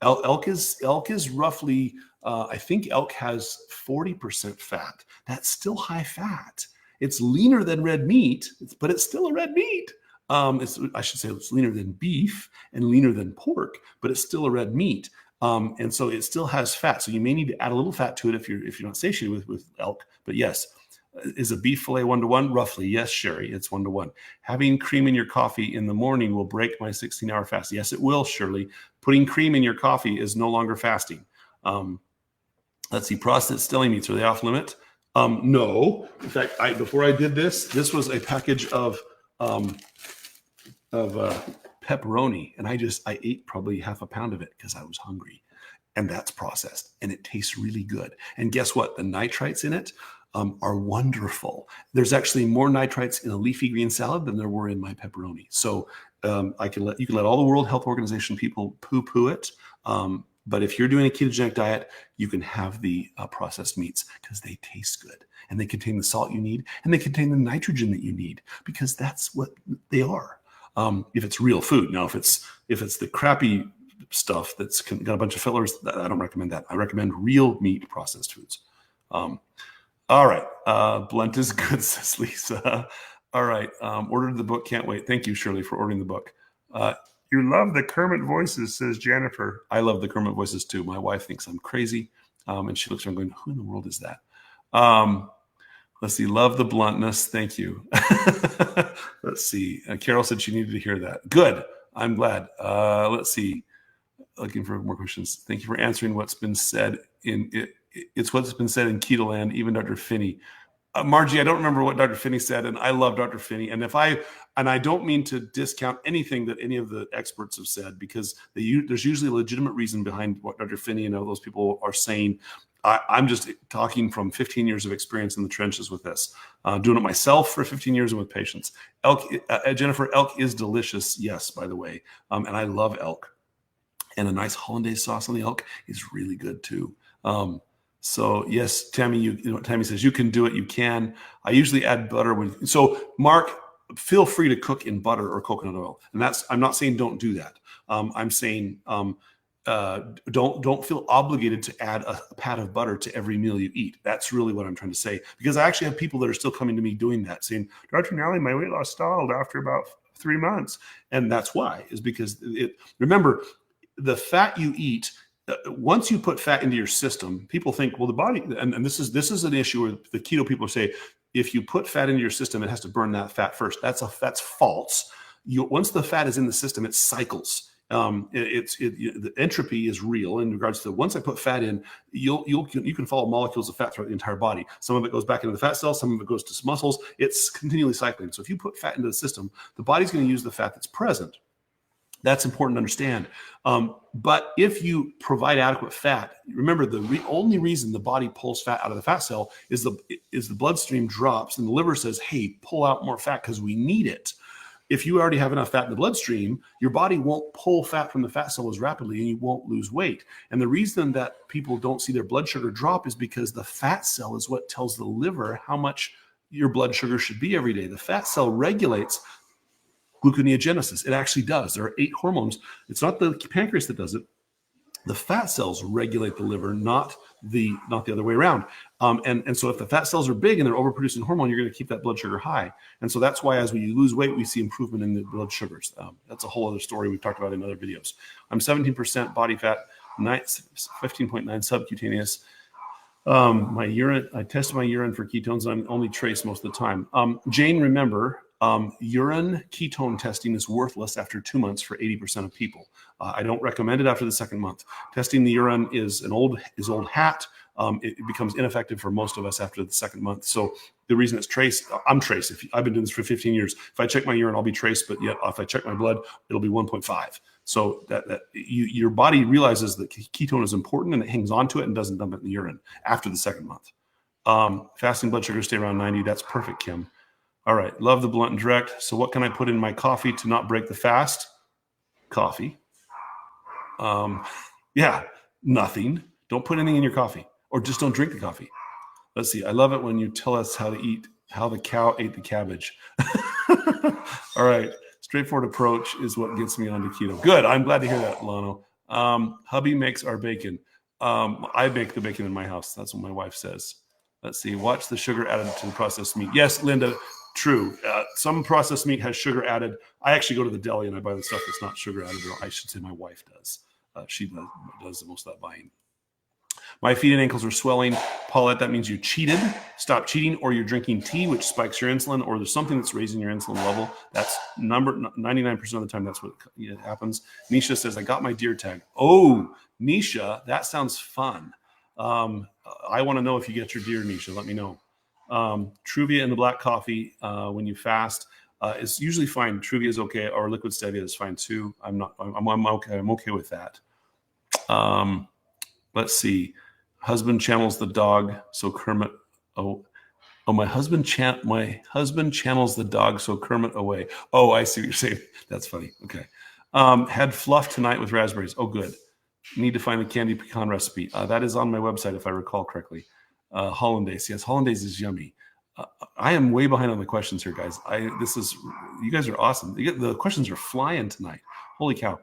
Elk is roughly, I think elk has 40% fat. That's still high fat. It's leaner than red meat, but it's still a red meat. I should say it's leaner than beef and leaner than pork, but it's still a red meat. And so it still has fat. So you may need to add a little fat to it if you're not satiated with elk. But yes, is a beef fillet 1-to-1? Roughly, yes, Sherry, it's 1-to-1. Having cream in your coffee in the morning will break my 16-hour fast. Yes, it will, Shirley. Putting cream in your coffee is no longer fasting. Let's see, processed deli meats, are they off limit? No. In fact, before I did this was a package of pepperoni, and I ate probably half a pound of it because I was hungry. And that's processed, and it tastes really good. And guess what? The nitrites in it are wonderful. There's actually more nitrites in a leafy green salad than there were in my pepperoni. So you can let all the World Health Organization people poo-poo it. But if you're doing a ketogenic diet, you can have the processed meats because they taste good and they contain the salt you need and they contain the nitrogen that you need because that's what they are. If it's real food. Now, if it's the crappy stuff that's got a bunch of fillers, I don't recommend that. I recommend real meat processed foods. All right. Blunt is good, says Lisa. All right. Ordered the book. Can't wait. Thank you, Shirley, for ordering the book. You love the Kermit voices, says Jennifer. I love the Kermit voices too. My wife thinks I'm crazy. And she looks around going, who in the world is that? Let's see. Love the bluntness. Thank you. Let's see. Carol said she needed to hear that. Good. I'm glad. Let's see. Looking for more questions. Thank you for answering what's been said in it. It's what's been said in Keto Land, even Dr. Finney. Margie, I don't remember what Dr. Finney said, and I love Dr. Finney. And I don't mean to discount anything that any of the experts have said, because there's usually a legitimate reason behind what Dr. Finney and all those people are saying. I'm just talking from 15 years of experience in the trenches with this, doing it myself for 15 years and with patients. Jennifer, elk is delicious. Yes, by the way. And I love elk. And a nice hollandaise sauce on the elk is really good too. So yes, Tammy, Tammy says you can do it. You can. I usually add butter so Mark, feel free to cook in butter or coconut oil. And I'm not saying don't do that. I'm saying, don't feel obligated to add a pat of butter to every meal you eat. That's really what I'm trying to say, because I actually have people that are still coming to me doing that, saying, Dr. Nally, my weight loss stalled after about 3 months. And that's why, is because remember, the fat you eat, once you put fat into your system, people think, well, the body, and this is an issue where the keto people say, if you put fat into your system, it has to burn that fat first. That's false. Once the fat is in the system, it cycles. The entropy is real in regards to, once I put fat in, you can follow molecules of fat throughout the entire body. Some of it goes back into the fat cells, some of it goes to muscles. It's continually cycling. So if you put fat into the system, the body's going to use the fat that's present. That's important to understand. But if you provide adequate fat, remember the only reason the body pulls fat out of the fat cell is the bloodstream drops and the liver says, hey, pull out more fat because we need it. If you already have enough fat in the bloodstream, your body won't pull fat from the fat cell as rapidly and you won't lose weight. And the reason that people don't see their blood sugar drop is because the fat cell is what tells the liver how much your blood sugar should be every day. The fat cell regulates gluconeogenesis. It actually does. There are 8 hormones. It's not the pancreas that does it. The fat cells regulate the liver, not the other way around. And so if the fat cells are big and they're overproducing hormone, you're going to keep that blood sugar high. And so that's why as we lose weight, we see improvement in the blood sugars. That's a whole other story we've talked about in other videos. I'm 17% body fat, 15.9 subcutaneous. My urine, I tested my urine for ketones. I'm only trace most of the time. Jane, remember, urine ketone testing is worthless after 2 months for 80% of people. I don't recommend it after the second month. Testing the urine is old hat. It becomes ineffective for most of us after the second month. So the reason it's trace, I'm trace. I've been doing this for 15 years. If I check my urine, I'll be trace, but yet if I check my blood, it'll be 1.5. So your body realizes that ketone is important and it hangs on to it and doesn't dump it in the urine after the second month. Fasting blood sugar stay around 90. That's perfect, Kim. All right. Love the blunt and direct. So what can I put in my coffee to not break the fast? Coffee. Yeah, nothing. Don't put anything in your coffee, or just don't drink the coffee. Let's see. I love it when you tell us how the cow ate the cabbage. All right. Straightforward approach is what gets me onto keto. Good. I'm glad to hear that, Lano. Hubby makes our bacon. I make the bacon in my house. That's what my wife says. Let's see. Watch the sugar added to the processed meat. Yes, Linda. True. Some processed meat has sugar added. I actually go to the deli and I buy the stuff that's not sugar added. Or I should say my wife does. She does the most of that buying. My feet and ankles are swelling. Paulette, that means you cheated. Stop cheating, or you're drinking tea, which spikes your insulin, or there's something that's raising your insulin level. That's 99% of the time. That's what happens. Nisha says, I got my deer tag. Oh, Nisha, that sounds fun. I want to know if you get your deer, Nisha. Let me know. Truvia in the black coffee when you fast is usually fine. Truvia is okay, or liquid stevia is fine too. I'm okay. I'm okay with that. Let's see. Husband channels the dog, so Kermit. My husband channels the dog, so Kermit away. Oh, I see what you're saying. That's funny. Okay. Had fluff tonight with raspberries. Oh, good. Need to find the candy pecan recipe. That is on my website, if I recall correctly. Hollandaise. Yes, hollandaise is yummy. I am way behind on the questions here, guys. You guys are awesome. The questions are flying tonight. Holy cow.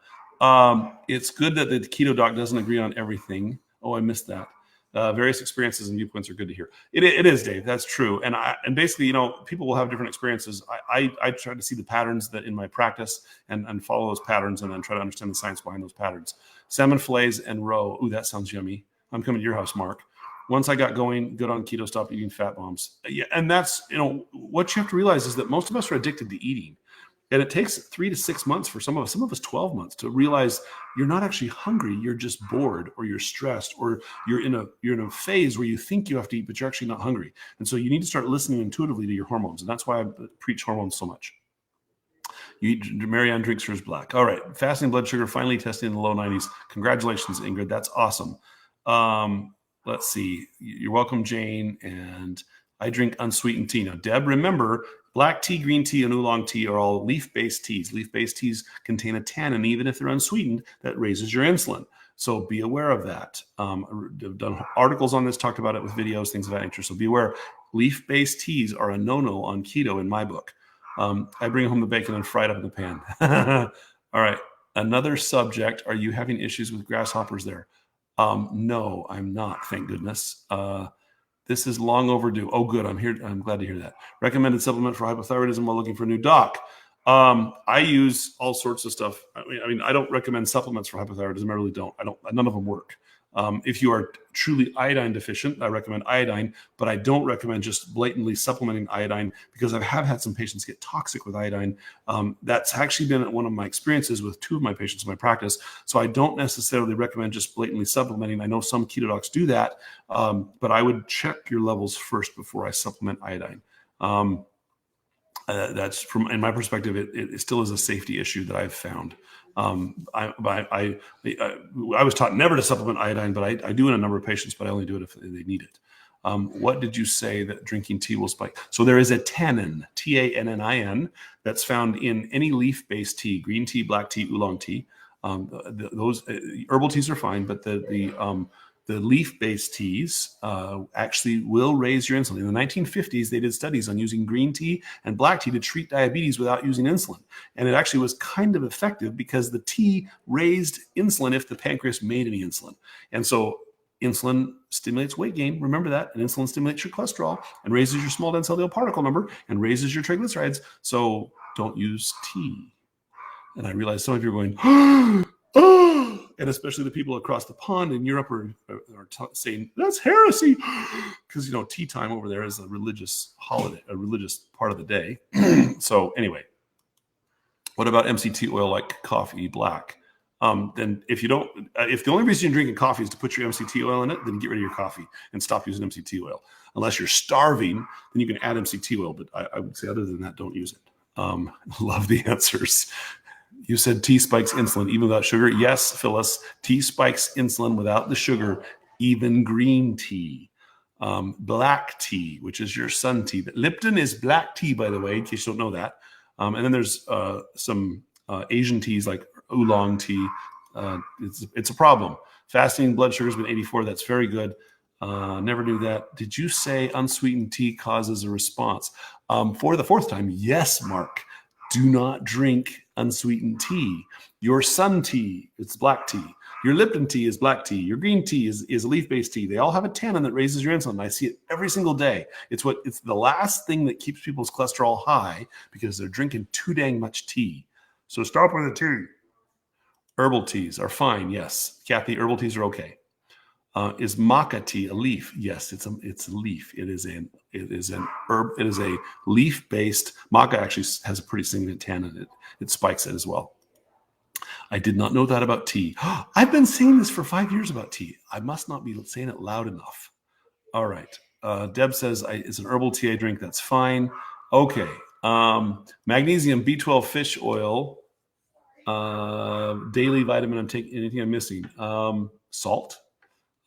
It's good that the keto doc doesn't agree on everything. Oh, I missed that. Various experiences and viewpoints are good to hear. It is, Dave. That's true. And basically, people will have different experiences. I try to see the patterns that in my practice and follow those patterns, and then try to understand the science behind those patterns. Salmon fillets and roe. Ooh, that sounds yummy. I'm coming to your house, Mark. Once I got going, good on keto, stopped eating fat bombs. Yeah, and that's, what you have to realize is that most of us are addicted to eating. And it takes 3 to 6 months for some of us 12 months to realize you're not actually hungry. You're just bored, or you're stressed, or you're in a phase where you think you have to eat, but you're actually not hungry. And so you need to start listening intuitively to your hormones. And that's why I preach hormones so much. Marianne drinks hers black. All right. Fasting blood sugar finally tested in the low 90s. Congratulations, Ingrid. That's awesome. Let's see. You're welcome, Jane. And I drink unsweetened tea. Now, Deb, remember, black tea, green tea, and oolong tea are all leaf-based teas. Leaf-based teas contain a tannin, even if they're unsweetened, that raises your insulin. So be aware of that. I've done articles on this, talked about it with videos, things of that nature. So be aware. Leaf-based teas are a no-no on keto in my book. I bring home the bacon and fry it up in the pan. All right. Another subject. Are you having issues with grasshoppers there? No, I'm not. Thank goodness. This is long overdue. Oh, good. I'm here. I'm glad to hear that. Recommended supplement for hypothyroidism while looking for a new doc. I use all sorts of stuff. I mean, I don't recommend supplements for hypothyroidism. I really don't. None of them work. If you are truly iodine deficient, I recommend iodine, but I don't recommend just blatantly supplementing iodine, because I have had some patients get toxic with iodine. That's actually been one of my experiences with 2 of my patients in my practice. So I don't necessarily recommend just blatantly supplementing. I know some keto docs do that, but I would check your levels first before I supplement iodine. That's in my perspective, it still is a safety issue that I've found. I was taught never to supplement iodine, but I do in a number of patients, but I only do it if they need it. What did you say that drinking tea will spike? So there is a tannin, Tannin, that's found in any leaf-based tea, green tea, black tea, oolong tea. Those herbal teas are fine, but the leaf-based teas actually will raise your insulin. In the 1950s, they did studies on using green tea and black tea to treat diabetes without using insulin. And it actually was kind of effective, because the tea raised insulin if the pancreas made any insulin. And so insulin stimulates weight gain. Remember that. And insulin stimulates your cholesterol and raises your small dense LDL particle number and raises your triglycerides. So don't use tea. And I realize some of you are going, oh, and especially the people across the pond in Europe are saying that's heresy, because tea time over there is a religious holiday, a religious part of the day. So anyway, what about MCT oil like coffee black? Then if the only reason you're drinking coffee is to put your MCT oil in it, then get rid of your coffee and stop using MCT oil. Unless you're starving, then you can add MCT oil. But I would say other than that, don't use it. Love the answers. You said tea spikes insulin even without sugar. Yes, Phyllis, tea spikes insulin without the sugar, even green tea. Black tea, which is your sun tea. Lipton is black tea, by the way, in case you don't know that. And then there's some Asian teas like oolong tea. It's a problem. Fasting blood sugar has been 84. That's very good. Never knew that. Did you say unsweetened tea causes a response? For the 4th time, yes, Mark. Do not drink unsweetened tea. Your sun tea, it's black tea. Your Lipton tea is black tea. Your green tea is a leaf-based tea. They all have a tannin that raises your insulin. I see it every single day. It's the last thing that keeps people's cholesterol high, because they're drinking too dang much tea. So stop with the tea. Herbal teas are fine. Yes. Kathy, herbal teas are okay. Is maca tea a leaf? Yes, it's a leaf. It is an herb. It is a leaf-based. Maca actually has a pretty significant tannin. It spikes it as well. I did not know that about tea. I've been saying this for 5 years about tea. I must not be saying it loud enough. All right. Deb says it's an herbal tea I drink. That's fine. Okay. Magnesium, B12 fish oil, daily vitamin. I'm taking anything I'm missing. Salt.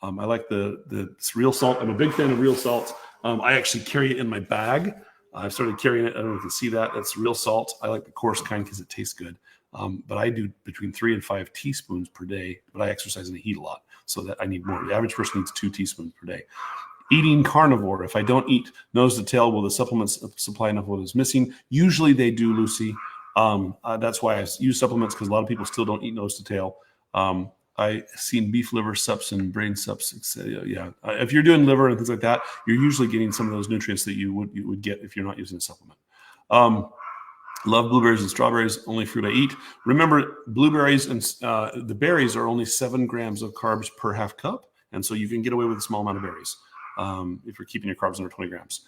I like the real salt. I'm a big fan of real salt. I actually carry it in my bag. I've started carrying it. I don't know if you can see that. That's real salt. I like the coarse kind because it tastes good. But I do between 3 and 5 teaspoons per day. But I exercise in the heat a lot, so that I need more. The average person needs 2 teaspoons per day. Eating carnivore. If I don't eat nose to tail, will the supplements supply enough of what is missing? Usually they do, Lucy. That's why I use supplements, because a lot of people still don't eat nose to tail. I've seen beef liver sups and brain sups. Yeah, if you're doing liver and things like that, you're usually getting some of those nutrients that you would get if you're not using a supplement. Love blueberries and strawberries. Only fruit I eat. Remember, blueberries and the berries are only 7 grams of carbs per half cup, and so you can get away with a small amount of berries if you're keeping your carbs under 20 grams.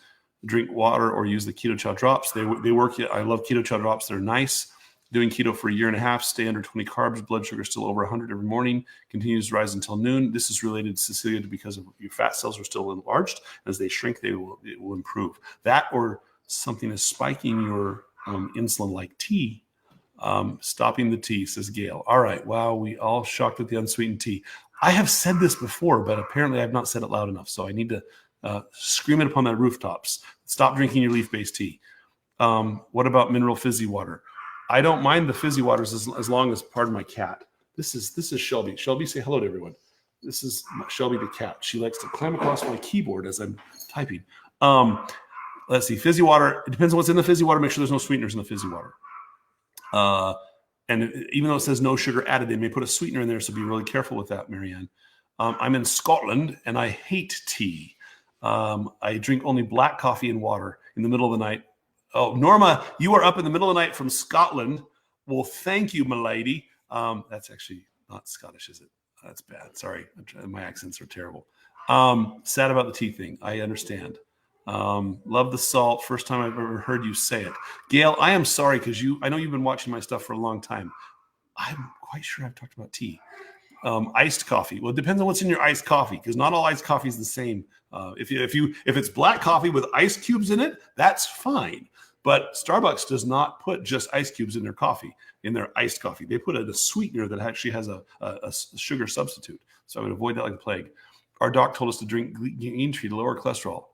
Drink water or use the Keto Chow drops. They work. I love Keto Chow drops. They're nice. Doing keto for a year and a half, stay under 20 carbs, blood sugar still over 100 every morning, continues to rise until noon. This is related, Cecilia, because of your fat cells are still enlarged. As they shrink, it will improve. That or something is spiking your insulin like tea. Stopping the tea, says Gail. All right. Wow. We all shocked with the unsweetened tea. I have said this before, but apparently I've not said it loud enough. So I need to scream it upon the rooftops. Stop drinking your leaf-based tea. What about mineral fizzy water? I don't mind the fizzy waters as long as, pardon my cat. This is Shelby. Shelby, say hello to everyone. This is Shelby the cat. She likes to climb across my keyboard as I'm typing. Let's see, fizzy water. It depends on what's in the fizzy water. Make sure there's no sweeteners in the fizzy water. And even though it says no sugar added, they may put a sweetener in there, so be really careful with that, Marianne. I'm in Scotland, and I hate tea. I drink only black coffee and water in the middle of the night. Oh, Norma, you are up in the middle of the night from Scotland. Well, thank you, my lady. That's actually not Scottish, is it? That's bad. Sorry. My accents are terrible. Sad about the tea thing. I understand. Love the salt. First time I've ever heard you say it. Gail, I am sorry because I know you've been watching my stuff for a long time. I'm quite sure I've talked about tea. Iced coffee. Well, it depends on what's in your iced coffee, because not all iced coffee is the same. If it's black coffee with ice cubes in it, that's fine. But Starbucks does not put just ice cubes in their coffee, in their iced coffee. They put a sweetener that actually has a sugar substitute. So I would avoid that like the plague. Our doc told us to drink green tea to lower cholesterol.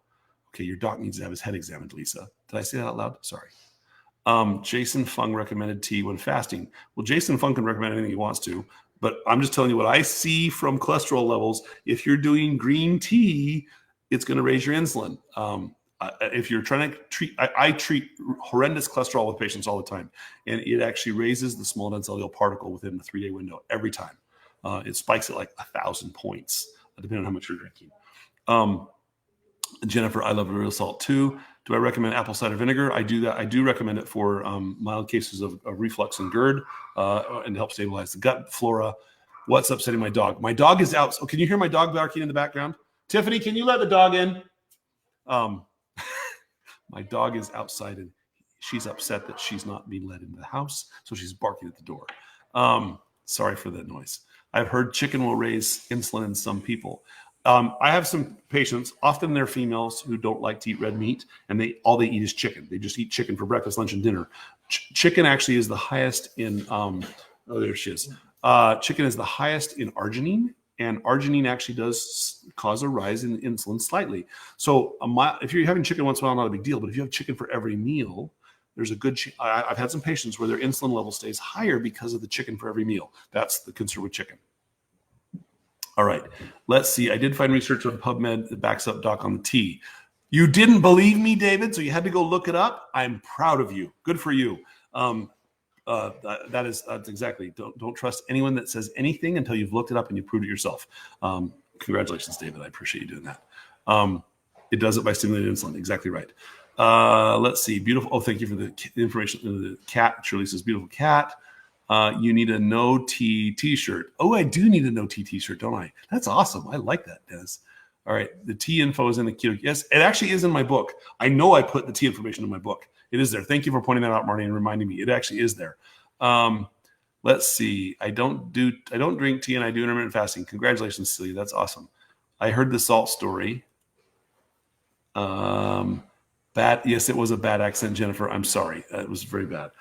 Okay, your doc needs to have his head examined, Lisa. Did I say that out loud? Sorry. Jason Fung recommended tea when fasting. Well, Jason Fung can recommend anything he wants to, but I'm just telling you what I see from cholesterol levels. If you're doing green tea, it's going to raise your insulin. If you're trying to treat, I treat horrendous cholesterol with patients all the time, and it actually raises the small dense LDL particle within a 3-day window every time. It spikes at like 1,000 points, depending on how much you're drinking. Jennifer, I love real salt too. Do I recommend apple cider vinegar? I do that. I do recommend it for mild cases of reflux and GERD, and to help stabilize the gut flora. What's upsetting my dog? My dog is out. Oh, can you hear my dog barking in the background? Tiffany, can you let the dog in? My dog is outside, and she's upset that she's not being let into the house, so she's barking at the door. Sorry for that noise. I've heard chicken will raise insulin in some people. I have some patients, often they're females, who don't like to eat red meat, and all they eat is chicken. They just eat chicken for breakfast, lunch, and dinner. Chicken actually is the highest in, there she is. Chicken is the highest in arginine, and arginine actually does cause a rise in insulin slightly. So if you're having chicken once in a while, not a big deal, but if you have chicken for every meal, there's a good I've had some patients where their insulin level stays higher because of the chicken for every meal. That's the concern with chicken. All right, let's see. I did find research on PubMed that backs up doc on the tea. You didn't believe me, David, so you had to go look it up. I'm proud of you. Good for you. That's exactly. Don't trust anyone that says anything until you've looked it up and you proved it yourself. Congratulations, David. I appreciate you doing that. It does it by stimulating insulin. Exactly right. Let's see. Beautiful. Oh, thank you for the information. The cat. Shirley says beautiful cat. You need a no tea t-shirt. Oh, I do need a no tea t-shirt, don't I? That's awesome. I like that, Dennis. All right. The tea info is in the keto. Yes, it actually is in my book. I know I put the tea information in my book. It is there. Thank you for pointing that out, Marty, and reminding me. It actually is there. Let's see. I don't drink tea and I do intermittent fasting. Congratulations, Celia. That's awesome. I heard the salt story. Yes, it was a bad accent, Jennifer. I'm sorry. It was very bad.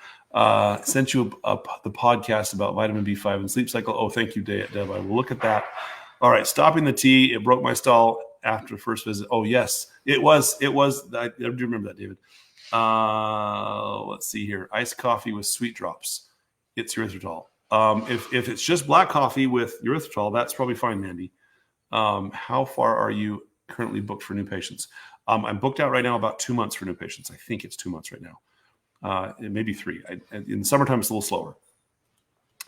Sent you the podcast about vitamin B5 and sleep cycle. Oh, thank you, Deb. I will look at that. All right. Stopping the tea. It broke my stall after the first visit. Oh, yes, it was. I do remember that, David. Let's see here. Iced coffee with sweet drops. It's erythritol. If it's just black coffee with erythritol, that's probably fine, Mandy. How far are you currently booked for new patients? I'm booked out right now about 2 months for new patients. I think it's 2 months right now. It may be 3. In the summertime, it's a little slower.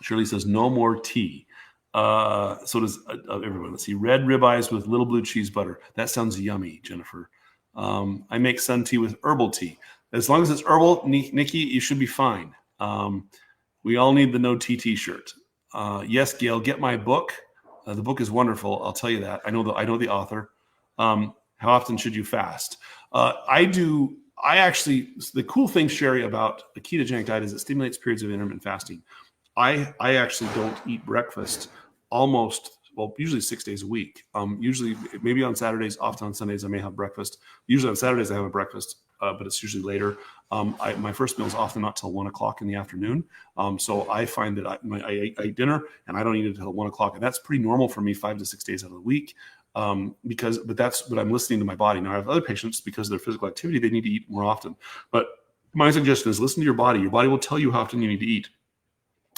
Shirley says, no more tea. So does everyone. Let's see. Red ribeyes with little blue cheese butter. That sounds yummy, Jennifer. I make sun tea with herbal tea. As long as it's herbal, Nikki, you should be fine. We all need the no tea t-shirt. Yes, Gail, get my book. The book is wonderful. I'll tell you that. I know the author. How often should you fast? The cool thing, Sherry, about a ketogenic diet is it stimulates periods of intermittent fasting. I actually don't eat breakfast usually 6 days a week. Usually maybe on Saturdays, often on Sundays, I may have breakfast. Usually on Saturdays I have a breakfast, but it's usually later. My first meal is often not till 1 o'clock in the afternoon. So I find that I eat dinner and I don't eat it until 1 o'clock. And that's pretty normal for me 5 to 6 days out of the week. But that's what I'm listening to my body. Now I have other patients, because of their physical activity, they need to eat more often. But my suggestion is listen to your body. Your body will tell you how often you need to eat.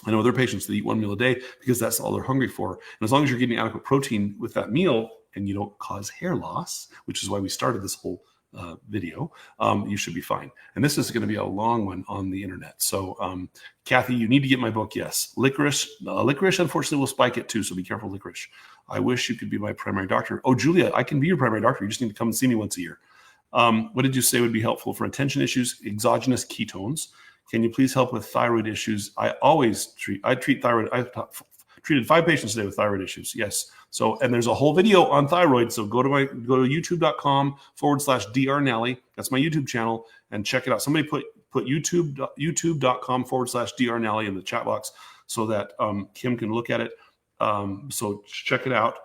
I know other patients that eat 1 meal a day because that's all they're hungry for. And as long as you're getting adequate protein with that meal and you don't cause hair loss, which is why we started this whole video, you should be fine. And this is going to be a long one on the internet. So Kathy, you need to get my book. Yes. Licorice unfortunately will spike it too. So be careful, licorice. I wish you could be my primary doctor. Oh, Julia, I can be your primary doctor. You just need to come and see me once a year. What did you say would be helpful for attention issues? Exogenous ketones. Can you please help with thyroid issues? I treat thyroid. I've treated 5 patients today with thyroid issues. Yes. So, and there's a whole video on thyroid. So go to youtube.com/Dr. Nally. That's my YouTube channel, and check it out. Somebody put youtube.com/Dr. Nally in the chat box so that Kim can look at it. So check it out.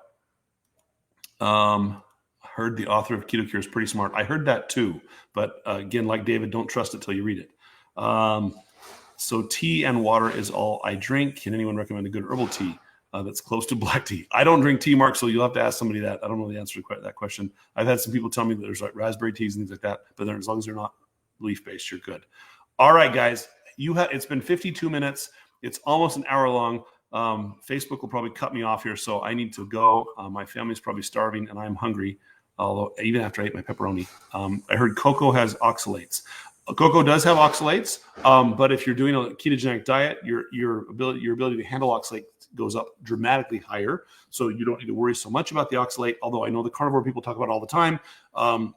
Heard the author of Keto Cure is pretty smart. I heard that too. But again, like David, don't trust it till you read it. So tea and water is all I drink. Can anyone recommend a good herbal tea that's close to black tea? I don't drink tea, Mark, so you'll have to ask somebody that. I don't know the answer to that question. I've had some people tell me that there's like raspberry teas and things like that, but as long as they're not leaf-based, you're good. All right, guys, it's been 52 minutes. It's almost an hour long. Facebook will probably cut me off here, so I need to go. My family's probably starving, and I'm hungry, although even after I ate my pepperoni. I heard cocoa has oxalates. Cocoa does have oxalates, but if you're doing a ketogenic diet, your ability to handle oxalate goes up dramatically higher. So you don't need to worry so much about the oxalate. Although I know the carnivore people talk about it all the time. To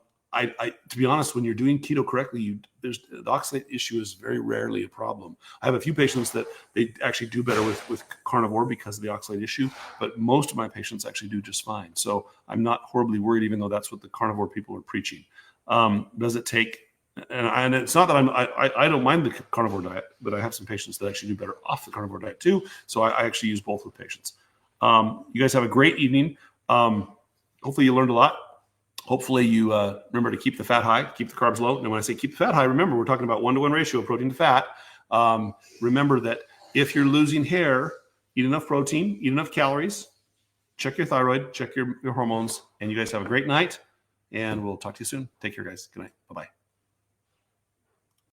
be honest, when you're doing keto correctly, the oxalate issue is very rarely a problem. I have a few patients that they actually do better with carnivore because of the oxalate issue, but most of my patients actually do just fine. So I'm not horribly worried, even though that's what the carnivore people are preaching. Does it take? And it's not that I don't mind the carnivore diet, but I have some patients that actually do better off the carnivore diet too. So I actually use both with patients. You guys have a great evening. Hopefully you learned a lot. Hopefully you remember to keep the fat high, keep the carbs low. And when I say keep the fat high, remember we're talking about 1-to-1 ratio of protein to fat. Remember that if you're losing hair, eat enough protein, eat enough calories, check your thyroid, check your hormones, and you guys have a great night. And we'll talk to you soon. Take care, guys. Good night. Bye-bye.